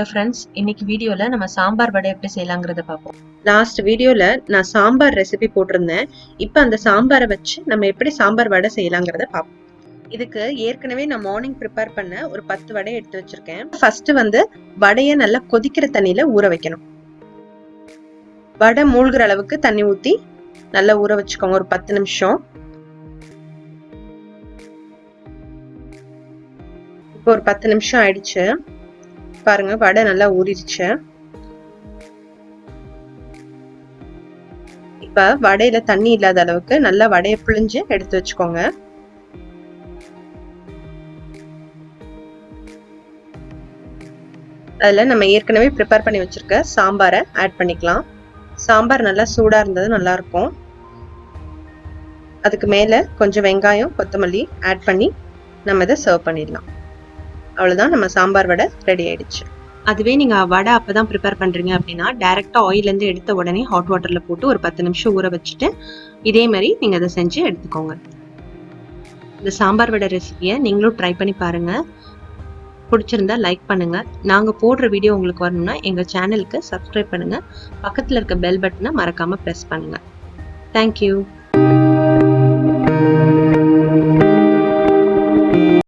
Hello friends, இன்னைக்கு வீடியோல நம்ம சாம்பார் வடை எப்படி செய்யலாங்கிறத பார்ப்போம். லாஸ்ட் வீடியோல நான் சாம்பார் ரெசிபி போட்டிருந்தேன். இப்போ அந்த சாம்பாரை வச்சு நம்ம எப்படி சாம்பார் வடை செய்யலாங்கிறத பார்ப்போம். இதுக்கு ஏற்கனவே நான் மார்னிங் ப்ரிப்பேர் பண்ண ஒரு 10 வடை எடுத்து வச்சிருக்கேன். ஃபர்ஸ்ட் வடையை நல்லா கொதிக்கிற தண்ணியில ஊற வைக்கணும். வடை மூழ்கிற அளவுக்கு தண்ணி ஊத்தி நல்லா ஊற வச்சுக்கோங்க ஒரு 10 நிமிஷம். இப்போ ஒரு 10 நிமிஷம் ஆயிடுச்சு. பாருங்க, வடை நல்லா ஊறிடுச்சு. இப்ப வடையில தண்ணி இல்லாத அளவுக்கு நல்லா வடையை பிழிஞ்சு எடுத்து வச்சுக்கோங்க. அதுல நம்ம ஏற்கனவே ப்ரிப்பேர் பண்ணி வச்சிருக்க சாம்பாரை ஆட் பண்ணிக்கலாம். சாம்பார் நல்லா சூடா இருந்தது நல்லா இருக்கும். அதுக்கு மேல கொஞ்சம் வெங்காயம் கொத்தமல்லி ஆட் பண்ணி நம்ம இதை சர்வ் பண்ணிடலாம். அவ்வளவுதான், நம்ம சாம்பார் வடை ரெடி ஆயிடுச்சு. அதுவே நீங்க வடை அப்பதான் ப்ரிப்பேர் பண்றீங்க அப்படின்னா டைரக்டா ஆயில இருந்து எடுத்த உடனே ஹாட் வாட்டர்ல போட்டு ஒரு 10 நிமிஷம் ஊற வச்சுட்டு இதே மாதிரி நீங்க அதை செஞ்சு எடுத்துக்கோங்க. இந்த சாம்பார் வடை ரெசிபியை நீங்களும் ட்ரை பண்ணி பாருங்க. பிடிச்சிருந்தா லைக் பண்ணுங்க. நாங்க போடுற வீடியோ உங்களுக்கு வரணும்னா எங்க சேனலுக்கு சப்ஸ்கிரைப் பண்ணுங்க. பக்கத்துல இருக்க பெல் பட்டனை மறக்காம பிரஸ் பண்ணுங்க. தேங்க்யூ.